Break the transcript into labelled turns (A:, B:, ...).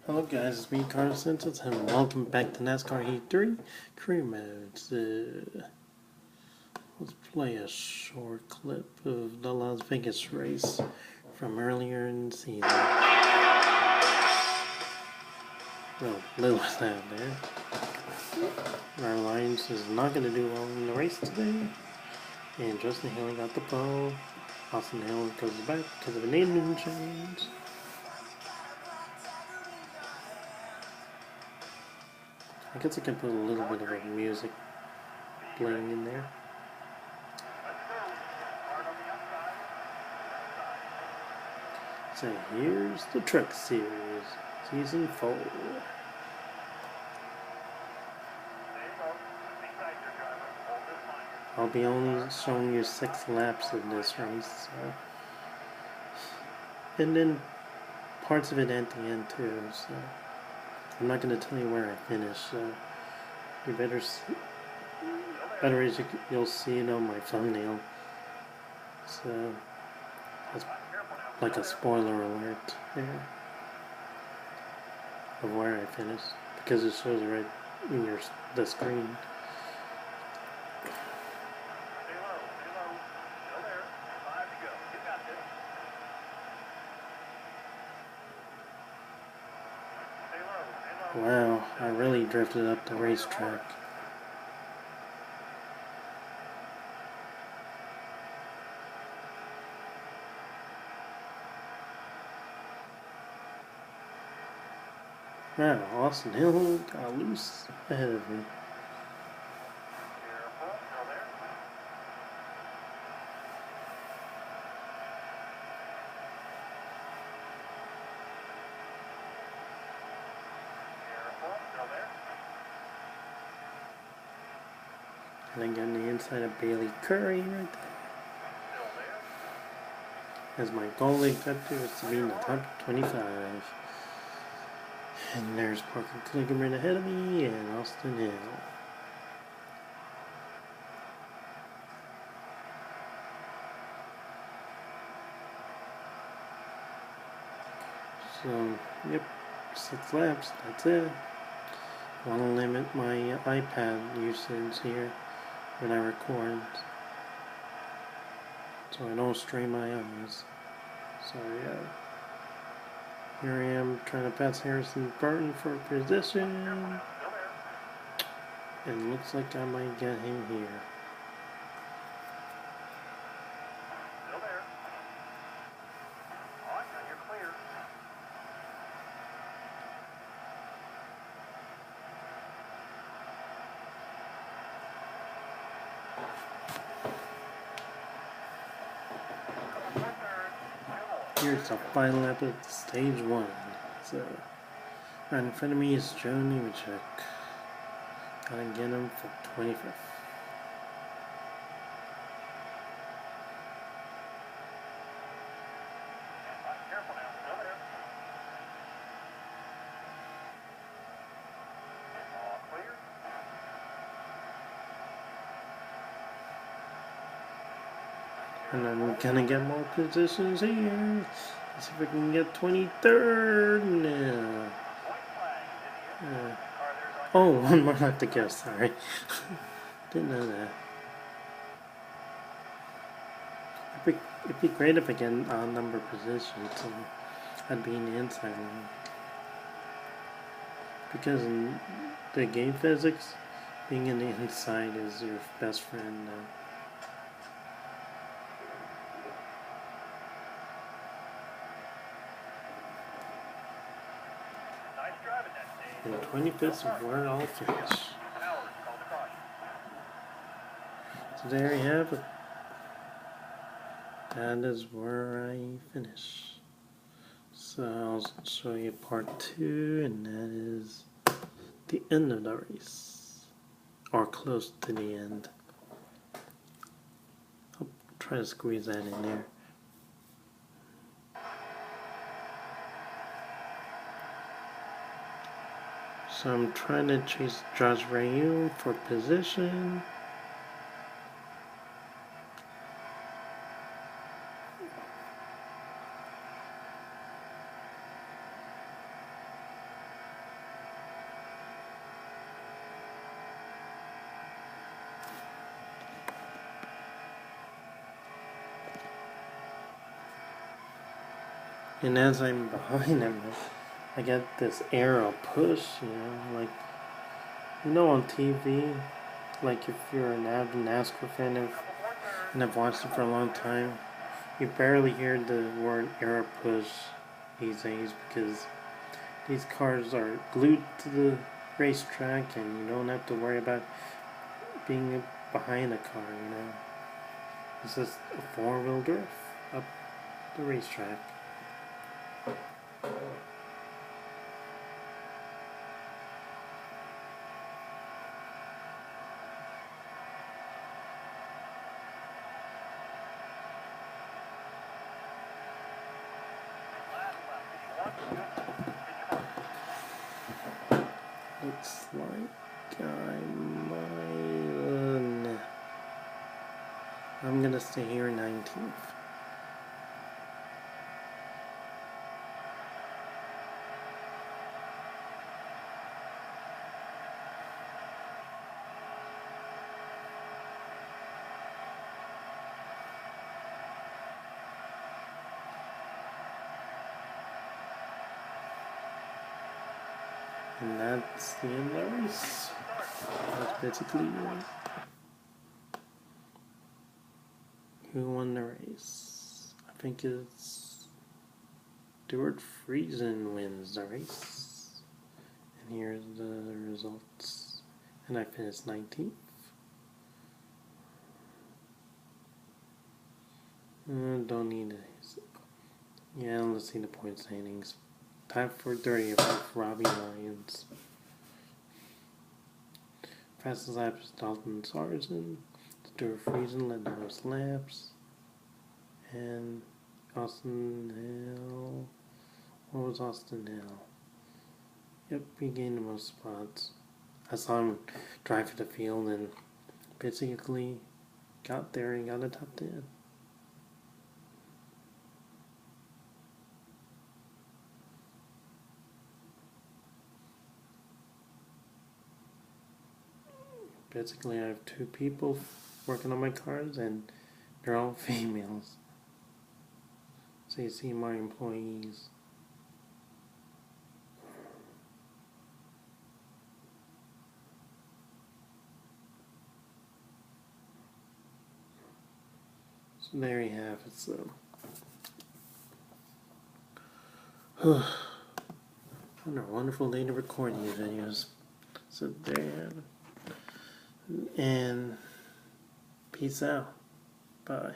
A: Hello guys, it's me, Carlos Santos, and welcome back to NASCAR Heat 3 Career Modes. Let's play a short clip of the Las Vegas race from earlier in the season. Well, little was that there. Our Lions is not going to do well in the race today. And Justin Haley got the pole. Austin Hill goes back because of a name change. I guess I can put a little bit of a music playing in there. So here's the Truck Series, Season 4. I'll be only showing you 6 laps of this race. And then parts of it at the end too. So I'm not going to tell you where I finish. So you better you'll see it on my thumbnail. So that's like a spoiler alert there of where I finished, because it shows it right in the screen. Wow, I really drifted up the racetrack. Wow, Austin Hill got loose ahead of me. And I got on the inside of Bailey Curry right there. As my goal objective is to be in the top 25. And there's Parker Kligerman ahead of me and Austin Hill. So, yep, 6 laps, that's it. I want to limit my iPad usage here when I record, so I don't strain my eyes. So yeah, here I am trying to pass Harrison Burton for position, and looks like I might get him here. Here's the final lap of stage 1. So, right in front of me is Joe Nemechek. Gotta get him for 25th. And I'm gonna get more positions here. Let's see if I can get 23rd now. Oh, one more left to go, sorry. Didn't know that. It'd be great if I get odd number positions, so I'd be in the inside line. Because in the game physics, being in the inside is your best friend now. And 25th is where I'll finish. So there you have it. That is where I finish. So I'll show you part 2, and that is the end of the race. Or close to the end. I'll try to squeeze that in there. So I'm trying to chase Josh Rayu for position. And as I'm behind him, I get this arrow push, like, on TV, like if you're an avid NASCAR fan and I've watched it for a long time, you barely hear the word arrow push these days because these cars are glued to the racetrack and you don't have to worry about being behind a car, It's just a four-wheel drift up the racetrack. Looks like I'm gonna stay here 19th. And that's the end of the race. That's basically who won the race. I think it's Stuart Friesen wins the race. And here's the results. And I finished 19th. Don't need it. Yeah, let's see the point standings. Time for 30 of Robbie Lyons. Fastest lap is Dalton Sargent. Stuart Friesen led the most laps. And Austin Hill. What was Austin Hill? Yep, he gained the most spots. I saw him drive to the field and basically got there and got a top 10. Basically, I have 2 people working on my cars, and they're all females. So you see my employees. So there you have it. So, what a wonderful day to record these videos. So there you have it. And peace out. Bye.